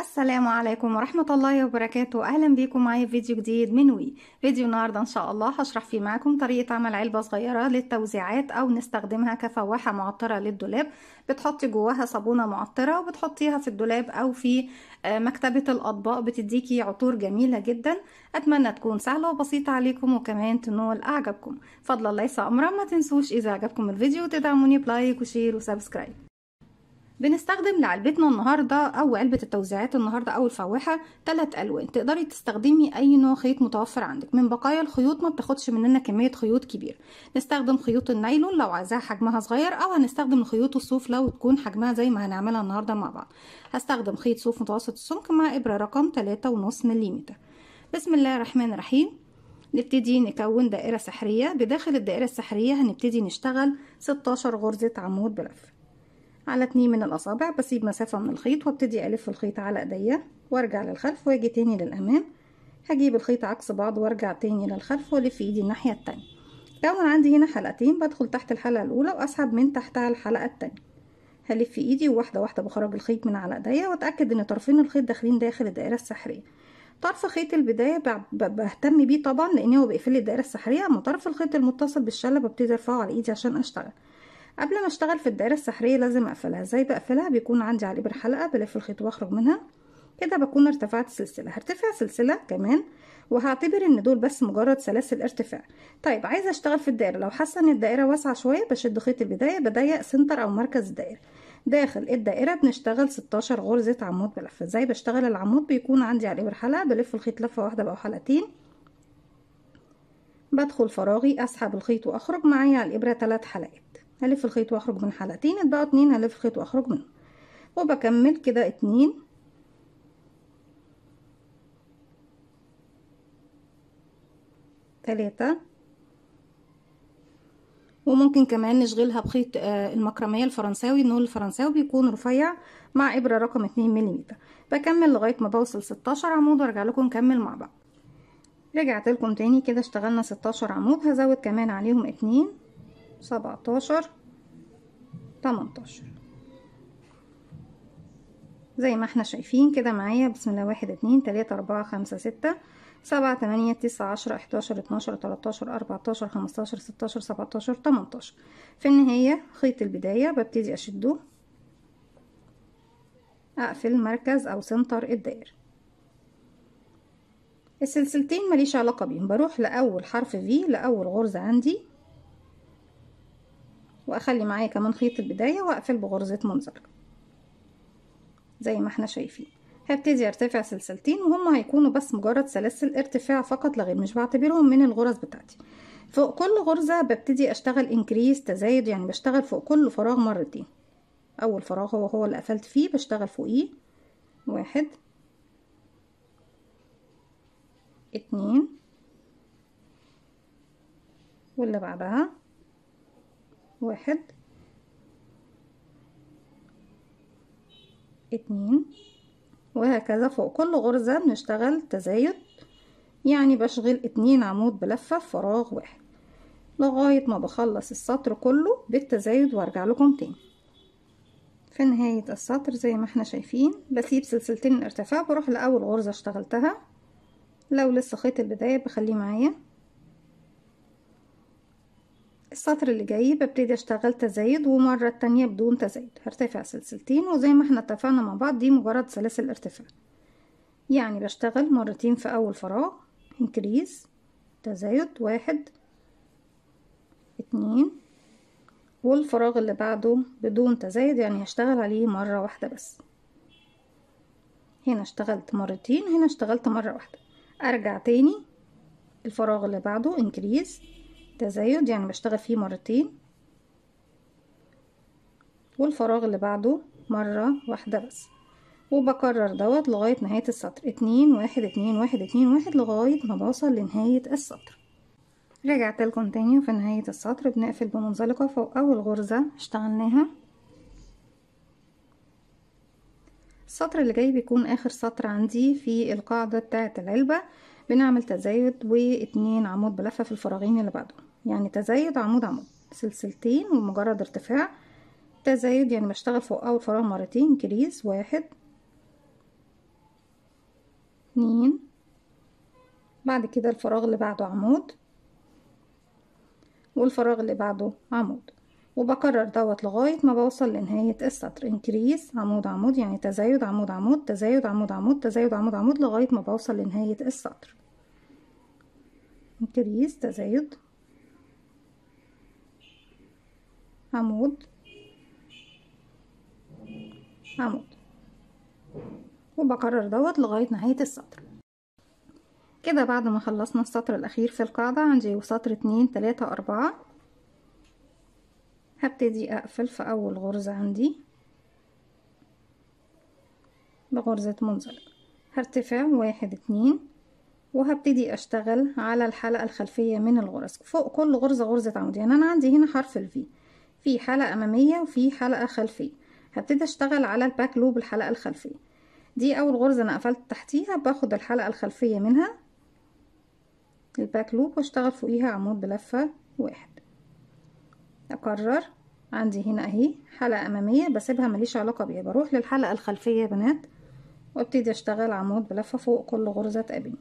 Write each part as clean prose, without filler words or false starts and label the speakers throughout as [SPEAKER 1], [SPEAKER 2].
[SPEAKER 1] السلام عليكم ورحمة الله وبركاته. أهلا بيكم معايا في فيديو جديد من فيديو النهاردة إن شاء الله هشرح فيه معاكم طريقة عمل علبة صغيرة للتوزيعات أو نستخدمها كفواحة معطرة للدولاب. بتحطي جواها صابونة معطرة وبتحطيها في الدولاب أو في مكتبة الأطباق، بتديكي عطور جميلة جدا. أتمنى تكون سهلة وبسيطة عليكم وكمان تنول أعجابكم. فضلا ليس أمرا، ما تنسوش إذا عجبكم الفيديو تدعموني بلايك وشير وسبسكرايب. بنستخدم لعلبتنا النهاردة أو علبة التوزيعات النهاردة أو الفواحة 3 ألوان. تقدري تستخدمي أي نوع خيط متوفر عندك من بقايا الخيوط، ما بتاخدش مننا كمية خيوط كبير. نستخدم خيوط النايلون لو عايزاها حجمها صغير، أو هنستخدم خيوط الصوف لو تكون حجمها زي ما هنعملها النهاردة مع بعض. هستخدم خيط صوف متوسط السمك مع إبرة رقم 3.5 ملم. بسم الله الرحمن الرحيم. نبتدي نكون دائرة سحرية. بداخل الدائرة السحرية هنبتدي نشتغل 16 غرزة عمود بلف على 2 من الأصابع. بسيب مسافة من الخيط وابتدي ألف الخيط على ايديا وارجع للخلف واجي تاني للأمام. هجيب الخيط عكس بعض وارجع تاني للخلف والف ايدي الناحية التانية. كون عندي هنا حلقتين، بدخل تحت الحلقة الأولى وأسحب من تحتها الحلقة التانية. هلف ايدي وواحدة واحدة بخرج الخيط من على ايديا واتأكد ان طرفين الخيط داخلين داخل الدائرة السحرية. طرف خيط البداية بهتم بيه طبعا لأن هو بيقفل لي الدائرة السحرية. أما طرف الخيط المتصل بالشلة ببتدي ارفعه على ايدي عشان اشتغل. قبل ما اشتغل في الدائرة السحرية لازم اقفلها. ازاي بقفلها؟ بيكون عندي على الابر حلقة، بلف الخيط واخرج منها كده بكون ارتفعت سلسلة. هرتفع سلسلة كمان وهعتبر ان دول بس مجرد سلاسل ارتفاع. طيب عايزة اشتغل في الدائرة، لو حاسة ان الدائرة واسعة شوية بشد خيط البداية بضيق سنتر او مركز الدائرة. داخل الدائرة بنشتغل 16 غرزة عمود بلف. ازاي بشتغل العمود؟ بيكون عندي على الابر حلقة، بلف الخيط لفة واحدة او حلقتين، بدخل فراغي اسحب الخيط واخرج. معايا على الابرة 3 حلقات، هلف الخيط واخرج من حلقتين، اتبقوا 2 هلف الخيط واخرج منهم وبكمل كده 2 3. وممكن كمان نشغلها بخيط المكرمية الفرنساوي. النول الفرنساوي بيكون رفيع مع ابرة رقم 2 ملم. بكمل لغاية ما بوصل 16 عمود وارجع لكم نكمل مع بعض. رجعت لكم تاني كده اشتغلنا 16 عمود، هزود كمان عليهم 2 17 18 زي ما احنا شايفين كده معايا. بسم الله. 1 2 3 4 5 6 7 8 9 10 11 12 13 14 15 16 17 18. في النهاية خيط البداية ببتدي اشده، اقفل مركز او سنتر الدائرة. السلسلتين ماليش علاقة بيهم، بروح لأول حرف في، لأول غرزة عندي، واخلي معايا كمان خيط البداية واقفل بغرزة منزلقة زي ما احنا شايفين. هبتدي ارتفع سلسلتين وهم هيكونوا بس مجرد سلاسل ارتفاع فقط لا غير، مش بعتبرهم من الغرز بتاعتي. فوق كل غرزة ببتدي اشتغل انكريز تزايد، يعني بشتغل فوق كل فراغ مرتين. اول فراغ هو اللي قفلت فيه بشتغل فوقيه 1 2 واللي بعدها 1 2 وهكذا. فوق كل غرزة بنشتغل تزايد، يعني بشغل 2 عمود بلفة في فراغ 1 لغاية ما بخلص السطر كله بالتزايد وارجع لكم تاني. في نهاية السطر زي ما احنا شايفين بسيب سلسلتين الارتفاع، بروح لأول غرزة اشتغلتها. لو لسه خيط البداية بخليه معايا. السطر اللي جاي ببتدي اشتغل تزايد ومرة تانية بدون تزايد. هرتفع سلسلتين وزي ما احنا اتفقنا مع بعض دي مجرد سلاسل ارتفاع، يعني بشتغل مرتين في أول فراغ انكريز تزايد 1 2 والفراغ اللي بعده بدون تزايد، يعني هشتغل عليه مرة واحدة بس. هنا اشتغلت مرتين، هنا اشتغلت مرة واحدة. ارجع تاني الفراغ اللي بعده انكريز تزايد، يعني بشتغل فيه مرتين، والفراغ اللي بعده مرة واحدة بس، وبكرر دوت لغاية نهاية السطر. 2 1 2 1 2 1 لغاية ما بوصل لنهاية السطر. رجعت لكم تاني وفي نهاية السطر بنقفل بمنزلقة فوق أول غرزة اشتغلناها. السطر اللي جاي بيكون آخر سطر عندي في القاعدة بتاعة العلبة. بنعمل تزايد و2 عمود بلفة في الفراغين اللي بعده، يعني تزايد عمود عمود سلسلتين ومجرد ارتفاع. تزايد يعني بشتغل فوق أول فراغ مرتين انكريز 1 2. بعد كده الفراغ اللي بعده عمود، والفراغ اللي بعده عمود، وبكرر دوت لغاية ما بوصل لنهاية السطر. انكريس عمود عمود، يعني تزايد عمود عمود، تزايد عمود عمود، تزايد عمود عمود، لغاية ما بوصل لنهاية السطر. انكريس تزايد عمود عمود، وبكرر دوت لغاية نهاية السطر. كده بعد ما خلصنا السطر الأخير في القاعدة، عندي سطر 2 3 4. هبتدي أقفل في أول غرزة عندي بغرزة منزلقة، هرتفع 1 2، وهبتدي أشتغل على الحلقة الخلفية من الغرز. فوق كل غرزة غرزة عمود، يعني أنا عندي هنا حرف الفي، في حلقة أمامية وفي حلقة خلفية. هبتدي أشتغل على الباك لوب الحلقة الخلفية دي. أول غرزة أنا قفلت تحتيها، باخد الحلقة الخلفية منها الباك لوب واشتغل فوقيها عمود بلفة 1. أكرر، عندي هنا اهي حلقة أمامية بسيبها مليش علاقة بيها، بروح للحلقة الخلفية يا بنات وابتدي أشتغل عمود بلفة فوق كل غرزة تقابلني،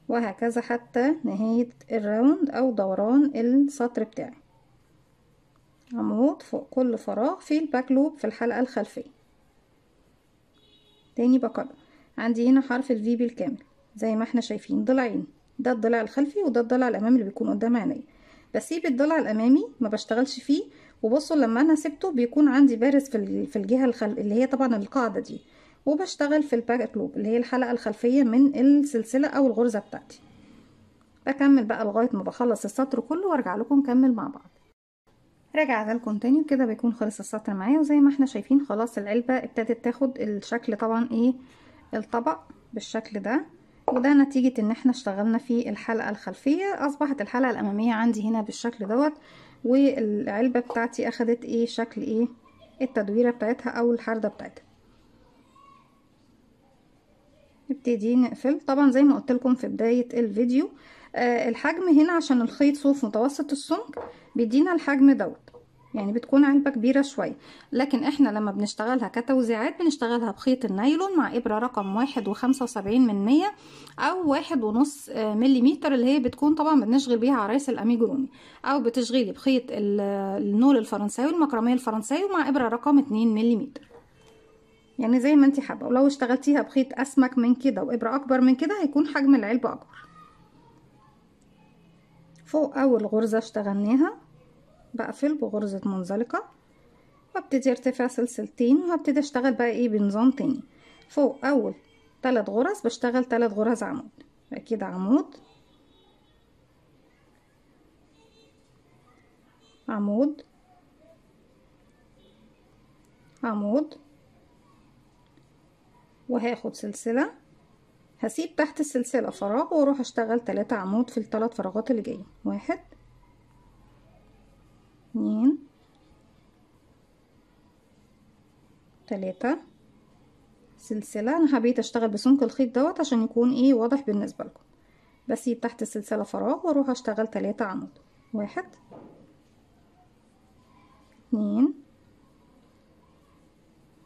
[SPEAKER 1] وهكذا حتى نهاية الراوند أو دوران السطر بتاعي. عمود فوق كل فراغ في الباك لوب في الحلقة الخلفية. تاني بكرر، عندي هنا حرف الفي بالكامل زي ما احنا شايفين، ضلعين، ده الضلع الخلفي وده الضلع الأمامي اللي بيكون قدام عينيا. بسيب الضلع الأمامي ما بشتغلش فيه، وبصوا لما أنا سبته بيكون عندي بارز في الجهة اللي هي طبعا القاعدة دي، وبشتغل في الباك لوب اللي هي الحلقة الخلفية من السلسلة أو الغرزة بتاعتي. بكمل بقى لغاية ما بخلص السطر كله وارجع لكم نكمل مع بعض. رجعت لكم تاني وكده بيكون خلص السطر معايا، وزي ما احنا شايفين خلاص العلبة ابتدت تاخد الشكل طبعا ايه الطبق بالشكل ده، وده نتيجة ان احنا اشتغلنا في الحلقة الخلفية. اصبحت الحلقة الامامية عندي هنا بالشكل دوت، والعلبة بتاعتي اخدت ايه شكل ايه التدويرة بتاعتها او الحردة بتاعتها. نبتدي نقفل. طبعا زي ما قلت لكم في بداية الفيديو الحجم هنا عشان الخيط صوف متوسط السمك بيدينا الحجم دوت، يعني بتكون علبة كبيرة شوية، لكن احنا لما بنشتغلها كتوزيعات بنشتغلها بخيط النايلون مع إبرة رقم 1.75 أو 1.5 مليمتر، اللي هي بتكون طبعا بنشغل بيها عرايس الأميجروني، أو بتشغلي بخيط النول الفرنساوي المكرمية الفرنساوي مع إبرة رقم 2 مليمتر، يعني زي ما انت حابه. ولو اشتغلتيها بخيط اسمك من كده وابره اكبر من كده هيكون حجم العلبه اكبر. فوق اول غرزه اشتغلناها بقفل بغرزه منزلقه وابتدي ارتفع سلسلتين، وهبتدي اشتغل بقى ايه بنظام تاني. فوق اول 3 غرز بشتغل 3 غرز عمود، كده عمود عمود عمود، وهاخد سلسله، هسيب تحت السلسله فراغ واروح اشتغل 3 عمود في ال3 فراغات اللي جايه. 1 2 3 سلسلة. انا حبيت اشتغل بسمك الخيط دوت عشان يكون ايه واضح بالنسبة لكم. بسيب تحت السلسلة فراغ واروح اشتغل 3 عمود. 1 2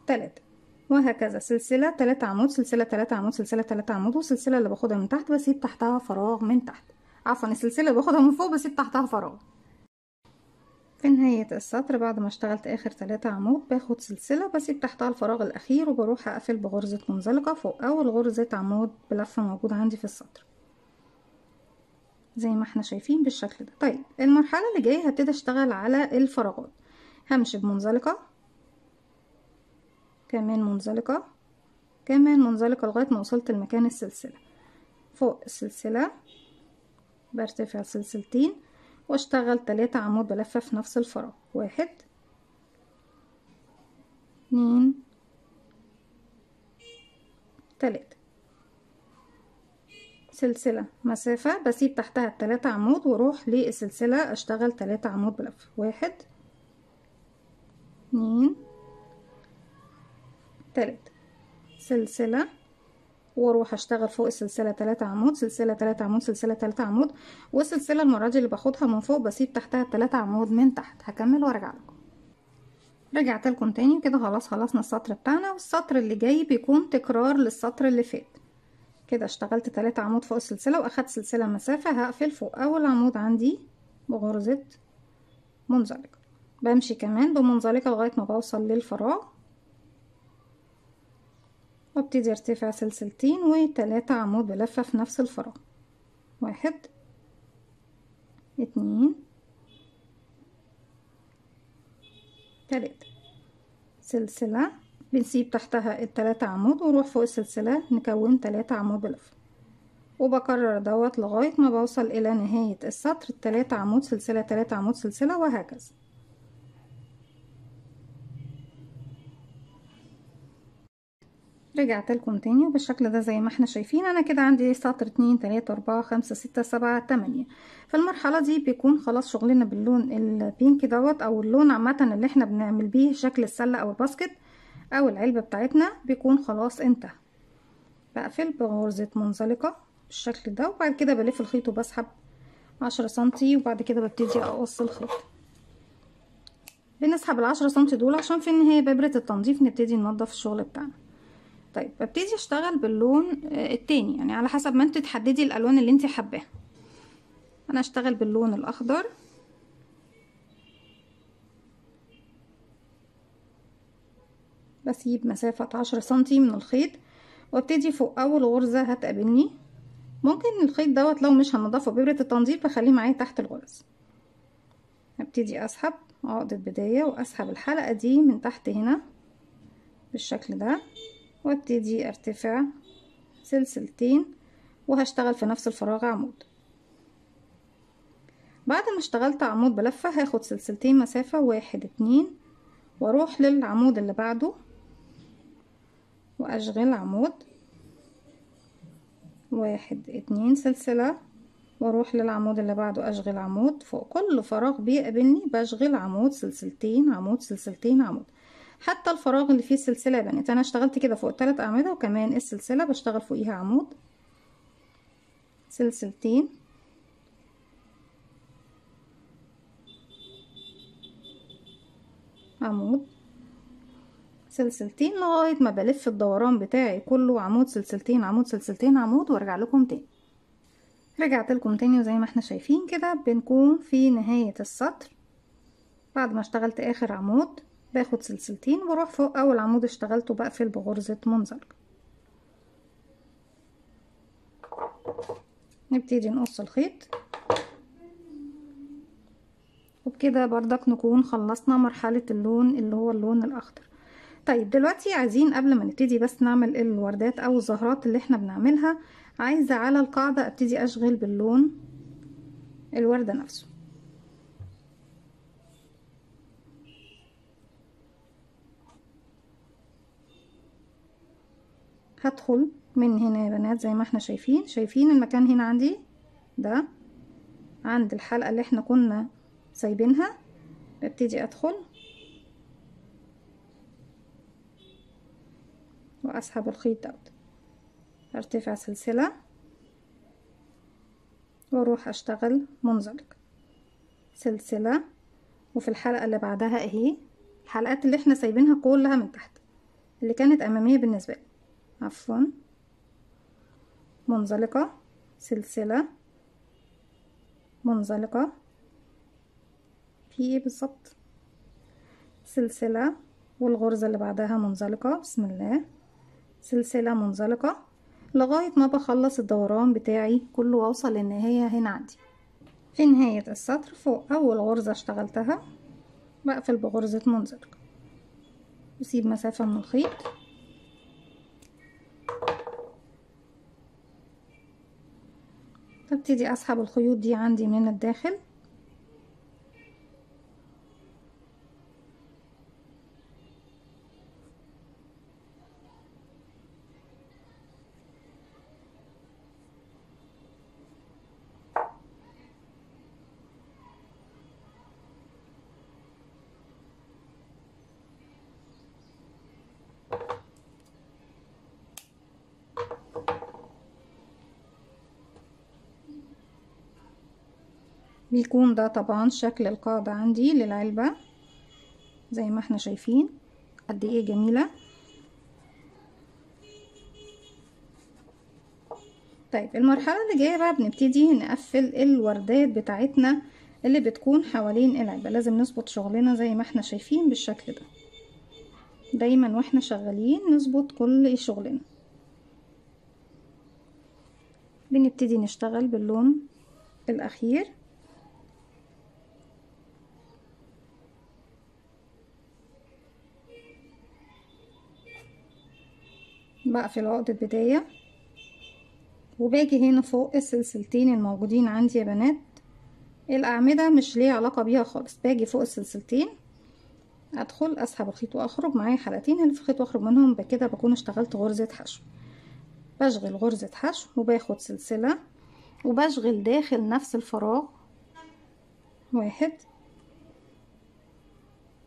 [SPEAKER 1] 3، وهكذا سلسلة 3 عمود، سلسلة 3 عمود، سلسلة 3 عمود، والسلسلة اللي باخدها من تحت بسيب تحتها فراغ من تحت، عفوا السلسلة اللي باخدها من فوق بسيب تحتها فراغ. في نهاية السطر بعد ما اشتغلت اخر 3 عمود باخد سلسلة بسيب تحتها الفراغ الاخير وبروح اقفل بغرزة منزلقة فوق اول غرزة عمود بلفة موجودة عندي في السطر زي ما احنا شايفين بالشكل ده. طيب المرحلة اللي جاية هبتدي اشتغل على الفراغات، همشي بمنزلقة كمان منزلقة كمان منزلقة لغاية ما وصلت لمكان السلسلة. فوق السلسلة برتفع سلسلتين واشتغل 3 عمود بلفة في نفس الفراغ. 1 2 3، سلسلة مسافة بسيب تحتها 3 عمود واروح للسلسلة اشتغل 3 عمود بلفة. 1 2 3، سلسلة واروح اشتغل فوق السلسلة 3 عمود، سلسلة 3 عمود، سلسلة 3 عمود، والسلسلة المرة دي اللي باخدها من فوق بسيب تحتها 3 عمود من تحت. هكمل وارجع لكم. رجعت لكم تاني كده خلاص خلصنا السطر بتاعنا، والسطر اللي جاي بيكون تكرار للسطر اللي فات. كده اشتغلت 3 عمود فوق السلسلة واخدت سلسلة مسافة. هقفل فوق اول عمود عندي بغرزة منزلقة، بمشي كمان بمنزلقة لغاية ما بوصل للفراغ، وابتدي ارتفع سلسلتين و3 عمود بلفة في نفس الفراغ. 1 2 3 سلسلة، بنسيب تحتها ال3 عمود ونروح فوق السلسلة نكون 3 عمود بلفة، وبكرر دوت لغاية ما بوصل الى نهاية السطر 3 عمود سلسلة 3 عمود سلسلة وهكذا. رجعت لكم تاني وبالشكل ده زي ما احنا شايفين. انا كده عندي سطر 2 3 4 5 6 7 8. في المرحلة دي بيكون خلاص شغلنا باللون البينك دوت، او اللون عامة اللي احنا بنعمل بيه شكل السلة او الباسكت او العلبة بتاعتنا، بيكون خلاص انتهى. بقفل بغرزة منزلقة بالشكل ده، وبعد كده بلف الخيط وبسحب 10 سنتي، وبعد كده ببتدي اقص الخيط. بنسحب ال10 سنتي دول عشان في النهاية بإبرة التنظيف نبتدي ننضف الشغل بتاعنا. طيب ببتدي اشتغل باللون التاني، يعني على حسب ما انت تحددي الالوان اللي انت حباها. انا اشتغل باللون الاخضر، بسيب مسافة 10 سنتي من الخيط، وابتدي فوق اول غرزة هتقابلني. ممكن الخيط دوت لو مش هنضفه بإبرة التنظيف بخليه معايا تحت الغرز. هبتدي اسحب عقدة بداية واسحب الحلقة دي من تحت هنا بالشكل ده، وابتدي ارتفع سلسلتين وهشتغل في نفس الفراغ عمود. بعد ما اشتغلت عمود بلفة هاخد سلسلتين مسافة 1 2، واروح للعمود اللي بعده واشغل عمود 1 2 سلسلة، واروح للعمود اللي بعده اشغل عمود. فوق كل فراغ بيقابلني بشغل عمود سلسلتين عمود سلسلتين عمود، حتى الفراغ اللي فيه السلسلة يا بنات. انا اشتغلت كده فوق 3 اعمدة، وكمان السلسلة بشتغل فوقيها عمود سلسلتين عمود سلسلتين لغاية ما بلف الدوران بتاعي كله عمود سلسلتين عمود سلسلتين عمود، وارجع لكم تاني. رجعت لكم تاني، وزي ما احنا شايفين كده بنكون في نهاية السطر. بعد ما اشتغلت اخر عمود باخد سلسلتين وبروح فوق اول عمود اشتغلته بقفل بغرزة منزلقة. نبتدي نقص الخيط، وبكده بردك نكون خلصنا مرحلة اللون اللي هو اللون الاخضر. طيب دلوقتي عايزين قبل ما نبتدي بس نعمل الوردات او الزهرات اللي احنا بنعملها، عايزة على القاعدة ابتدي اشغل باللون الوردة نفسه. هدخل من هنا يا بنات زي ما احنا شايفين المكان هنا عندي ده عند الحلقة اللي احنا كنا سايبينها. ببتدي ادخل واسحب الخيط دوت، ارتفع سلسلة واروح اشتغل منزلق سلسلة، وفي الحلقة اللي بعدها اهي الحلقات اللي احنا سايبينها كلها من تحت اللي كانت امامية بالنسبة لي، عفوا، منزلقة سلسلة منزلقة، في ايه بالظبط، سلسلة والغرزة اللي بعدها منزلقة، بسم الله، سلسلة منزلقة لغاية ما بخلص الدوران بتاعي كله واوصل للنهاية. هنا عندي في نهاية السطر فوق اول غرزة اشتغلتها بقفل بغرزة منزلقة، بسيب مسافة من الخيط، ببتدي اسحب الخيوط دي عندي من الداخل، بيكون ده طبعا شكل القاعدة عندي للعلبة زي ما احنا شايفين قد ايه جميلة. طيب المرحلة اللي جاية بقى بنبتدي نقفل الوردات بتاعتنا اللي بتكون حوالين العلبة. لازم نظبط شغلنا زي ما احنا شايفين بالشكل ده، دايما واحنا شغالين نظبط كل شغلنا. بنبتدي نشتغل باللون الأخير، بقفل عقدة بداية وباجي هنا فوق السلسلتين الموجودين عندي يا بنات. الأعمدة مش ليه علاقة بيها خالص، باجي فوق السلسلتين ادخل اسحب الخيط واخرج، معايا حلقتين هلف الخيط واخرج منهم، بكده بكون اشتغلت غرزة حشو. بشغل غرزة حشو وباخد سلسلة وبشغل داخل نفس الفراغ 1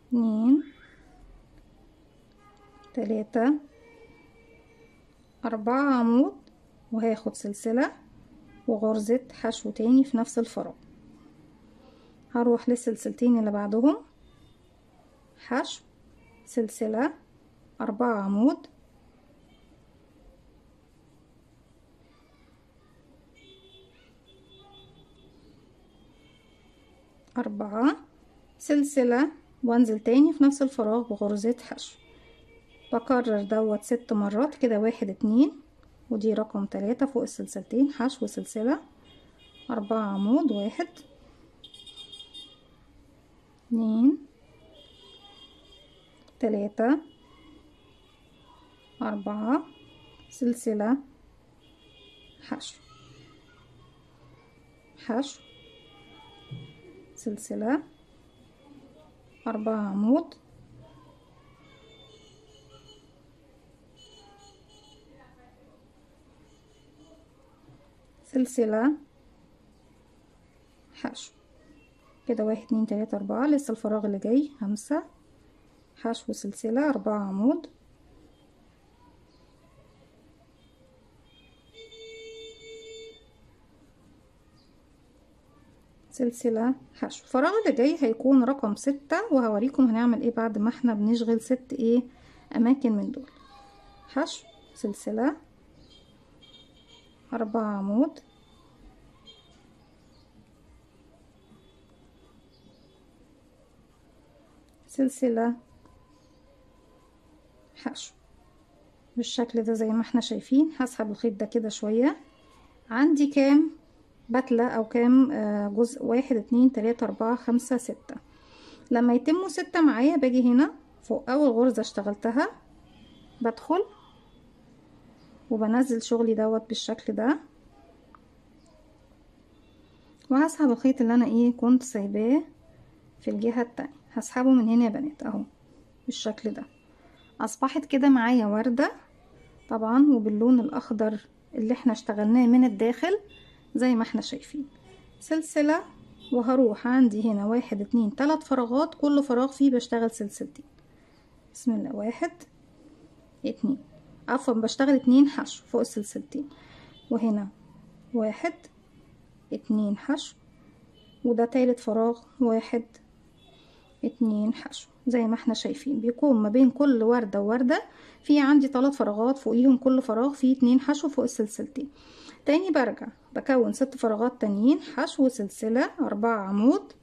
[SPEAKER 1] 2 3 4 عمود، وهاخد سلسلة وغرزة حشو تاني في نفس الفراغ. هروح للسلسلتين اللي بعدهم، حشو، سلسلة، 4 عمود، أربعة، سلسلة، وانزل تاني في نفس الفراغ بغرزة حشو. بكرر دوت 6 مرات كده، 1 2، ودي رقم 3 فوق السلسلتين، حشو، سلسلة، 4 عمود، 1 2 3 4 سلسلة، حشو، حشو، سلسلة، 4 عمود، سلسلة، حشو. كده 1 2 3 4. لسه الفراغ اللي جاي 5، حشو، سلسلة، 4 عمود، سلسلة، حشو. الفراغ اللي جاي هيكون رقم 6، وهوريكم هنعمل ايه بعد ما احنا بنشغل 6 اماكن من دول. حشو، سلسلة، 4 عمود، سلسلة، حشو. بالشكل ده زي ما احنا شايفين. هسحب الخيط ده كده شوية. عندي كام بتلة او كام جزء؟ 1 2 3 4 5 6. لما يتموا 6 معايا باجي هنا فوق اول غرزة اشتغلتها، بدخل وبنزل شغلي دوت بالشكل ده، وهسحب الخيط اللي انا كنت سايباه في الجهة التانية. هسحبه من هنا يا بنات اهو بالشكل ده. اصبحت كده معايا وردة طبعا، وباللون الاخضر اللي احنا اشتغلناه من الداخل زي ما احنا شايفين. سلسلة، وهروح عندي هنا 1 2 3 فراغات، كل فراغ فيه بشتغل سلسلتين. بسم الله. 1 2، عفوا بشتغل 2 حشو فوق السلسلتين، وهنا 1 2 حشو، وده تالت فراغ 1 2 حشو. زي ما احنا شايفين بيكون ما بين كل وردة ووردة في عندي 3 فراغات، فوقيهم كل فراغ فيه 2 حشو فوق السلسلتين. تاني برجع بكون 6 فراغات تانيين، حشو، سلسلة، 4 عمود،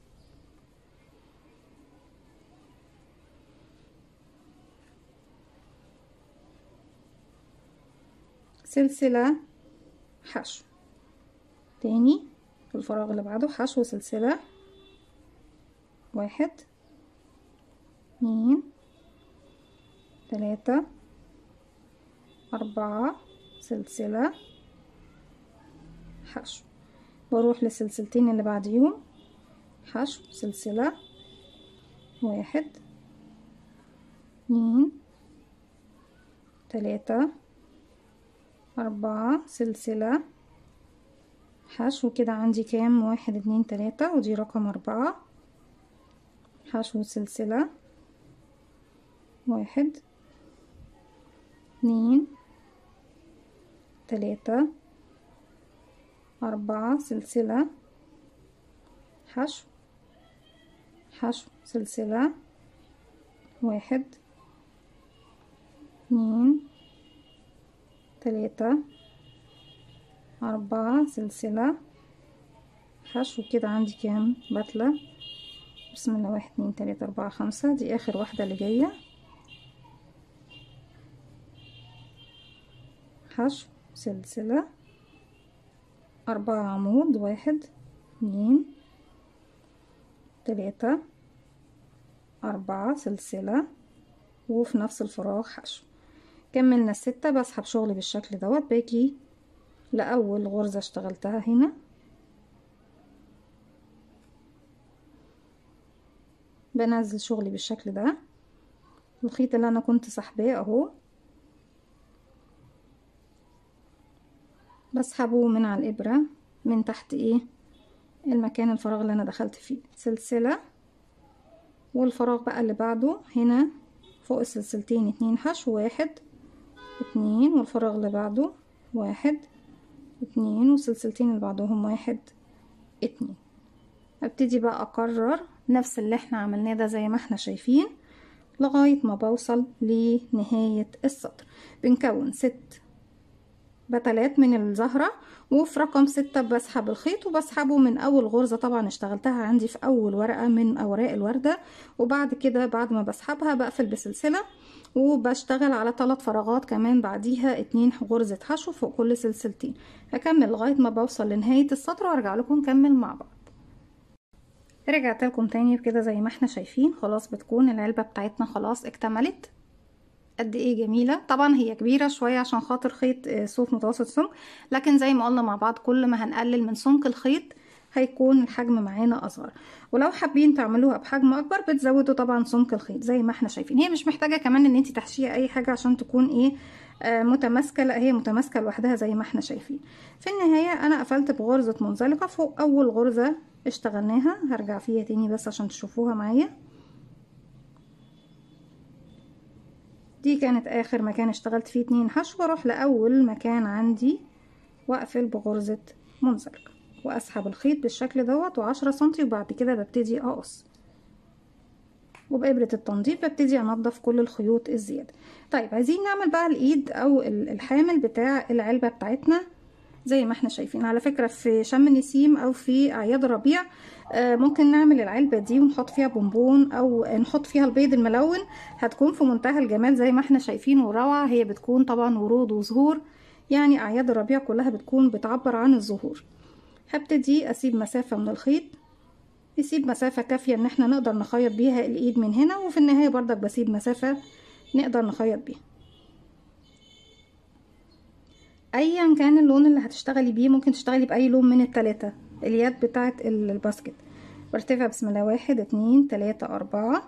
[SPEAKER 1] سلسلة، حشو. تاني في الفراغ اللي بعده حشو، سلسلة، 1 2 3 4 سلسلة، حشو. بروح للسلسلتين اللي بعديهم، حشو، سلسلة، 1 2 3 4 سلسلة، حشو. كده عندي كام؟ 1 2 3، ودي رقم 4. حشو، سلسلة، 1 2 3 4 سلسلة، حشو، حشو، سلسلة، 1 2 3 4 سلسلة حشو. كده عندي كام بتلة؟ بسم الله، 1 2 3 4 5. دي اخر واحدة اللي جاية حشو سلسلة 4 عمود، 1 2 3 4 سلسلة، وفي نفس الفراغ حشو. كملنا الستة. بسحب شغلي بالشكل دوت، باجي لأول غرزة اشتغلتها هنا، بنزل شغلي بالشكل ده. الخيط اللي انا كنت سحباه اهو بسحبه من على الابرة من تحت المكان الفراغ اللي انا دخلت فيه، سلسلة، والفراغ بقى اللي بعده هنا فوق السلسلتين 2 حشو، 1 2، والفراغ اللي بعده 1 2، والسلسلتين اللي بعدهم 1 2. ابتدي بقى اكرر نفس اللي احنا عملناه ده زي ما احنا شايفين لغاية ما بوصل لنهاية السطر. بنكون 6 بتلات من الزهرة، وفي رقم 6 بسحب الخيط وبسحبه من اول غرزة طبعا اشتغلتها عندي في اول ورقة من اوراق الوردة، وبعد كده بعد ما بسحبها بقفل بسلسلة وبشتغل على 3 فراغات كمان بعديها 2 غرزة حشو فوق كل سلسلتين. هكمل لغاية ما بوصل لنهاية السطر وارجع لكم نكمل مع بعض. رجعت لكم تاني كده زي ما احنا شايفين. خلاص بتكون العلبة بتاعتنا خلاص اكتملت. قد ايه جميلة. طبعا هي كبيرة شوية عشان خاطر خيط صوف متوسط السمك، لكن زي ما قلنا مع بعض كل ما هنقلل من سمك الخيط هيكون الحجم معانا اصغر. ولو حابين تعملوها بحجم اكبر بتزودوا طبعا سمك الخيط زي ما احنا شايفين. هي مش محتاجة كمان ان انت تحشيها اي حاجة عشان تكون متماسكة، لا هي متماسكة لوحدها زي ما احنا شايفين. في النهاية انا قفلت بغرزة منزلقة فوق اول غرزة اشتغلناها. هرجع فيها تاني بس عشان تشوفوها معايا. دي كانت اخر مكان اشتغلت فيه 2 حشو، واروح لاول مكان عندي واقفل بغرزة منزلقة واسحب الخيط بالشكل دوت و10 سنتي، وبعد كده ببتدي اقص، وبإبرة التنظيف ببتدي انضف كل الخيوط الزيادة. طيب عايزين نعمل بقى الايد او الحامل بتاع العلبة بتاعتنا زي ما احنا شايفين. على فكرة في شم النسيم او في اعياد الربيع ممكن نعمل العلبة دي ونحط فيها بونبون او نحط فيها البيض الملون، هتكون في منتهى الجمال زي ما احنا شايفين وروعة. هي بتكون طبعا ورود وزهور، يعني اعياد الربيع كلها بتكون بتعبر عن الزهور. هبتدي اسيب مسافة من الخيط، نسيب مسافة كافية ان احنا نقدر نخيط بيها الايد من هنا، وفي النهاية برضك بسيب مسافة نقدر نخيط بيها. ايا كان اللون اللي هتشتغلي بيه، ممكن تشتغلي باي لون من التلاتة. اليد بتاعت الباسكت برتفع بسم الله 1 2 3 4،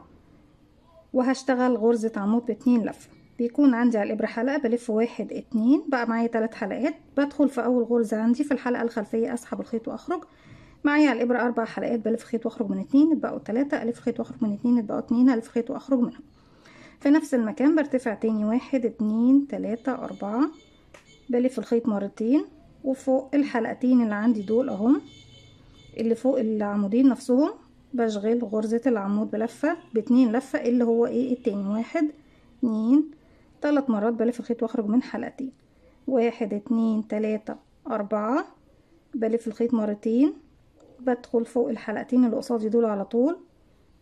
[SPEAKER 1] وهشتغل غرزة عمود ب2 لفة. بيكون عندي على الابرة حلقة بلف 1 2، بقى معايا 3 حلقات. بدخل في اول غرزة عندي في الحلقة الخلفية اسحب الخيط واخرج. معايا على الابرة 4 حلقات بلف خيط واخرج من 2 يتبقوا 3، الف خيط واخرج من 2 يتبقوا 2، الف خيط واخرج منهم. في نفس المكان برتفع تاني 1 2 3 4، بلف الخيط مرتين، وفوق الحلقتين اللي عندي دول اهم اللي فوق العمودين نفسهم بشغل غرزة العمود بلفة ب2 لفة اللي هو التاني. 1 2 3 مرات بلف الخيط واخرج من حلقتين. 1 2 3 4، بلف الخيط مرتين، بدخل فوق الحلقتين اللي قصادي دول على طول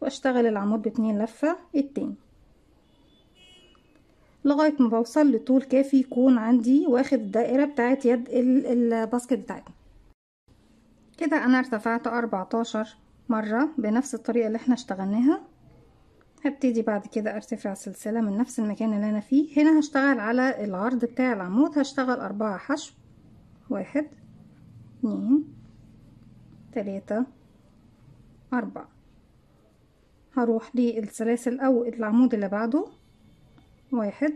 [SPEAKER 1] واشتغل العمود ب2 لفة التاني لغاية ما بوصل لطول كافي يكون عندي واخد الدائرة بتاعت يد الباسكت بتاعتنا. كده انا ارتفعت 14 مرة بنفس الطريقة اللي احنا اشتغلناها. هبتدي بعد كده ارتفع سلسلة من نفس المكان اللي انا فيه. هنا هشتغل على العرض بتاع العمود، هشتغل 4 حشو، 1 2 3 4. هروح للسلاسل او العمود اللي بعده 1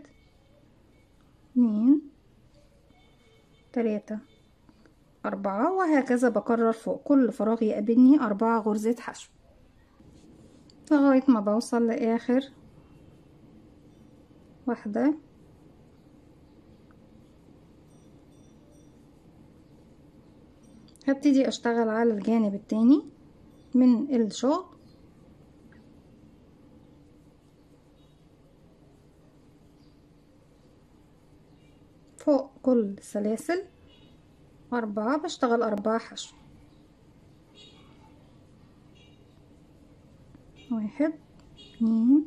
[SPEAKER 1] 2 3 4، وهكذا بكرر فوق كل فراغ يقابلني 4 غرزة حشو لغاية ما بوصل لآخر واحدة. هبتدي اشتغل على الجانب التاني من الشغل فوق كل سلاسل 4 بشتغل 4 حشو. 1 2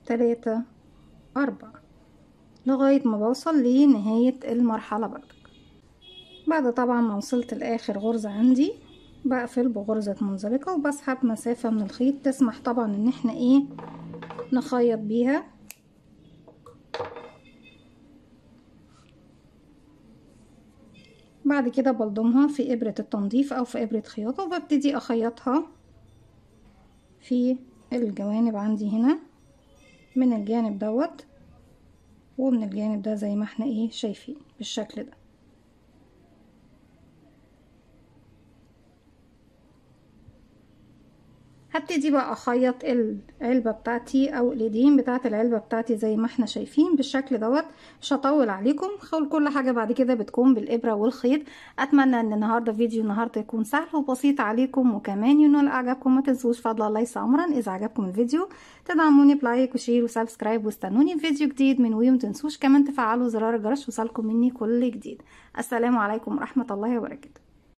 [SPEAKER 1] 3 4 لغاية ما بوصل لنهاية المرحلة برضك. بعد طبعا ما وصلت لآخر غرزة عندي بقفل بغرزة منزلقة وبسحب مسافة من الخيط تسمح طبعا ان احنا نخيط بيها. بعد كده بلضمها في إبرة التنظيف او في إبرة خياطة وببتدي اخيطها في الجوانب عندي هنا من الجانب دوت ومن الجانب ده زي ما احنا شايفين بالشكل ده. هبتدي بقى اخيط العلبة بتاعتي او الايدين بتاعت العلبة بتاعتي زي ما احنا شايفين بالشكل دوت. مش هطول عليكم، كل حاجة بعد كده بتكون بالابرة والخيط. اتمنى ان النهاردة فيديو النهاردة يكون سهل وبسيط عليكم وكمان ينال اعجابكم. ما تنسوش فضل الله ليس امرا اذا عجبكم الفيديو تدعموني بلايك وشير وسبسكرايب واستنوني في فيديو جديد من وي. متنسوش كمان تفعلوا زرار الجرس يوصلكم مني كل جديد. السلام عليكم ورحمة الله وبركاته.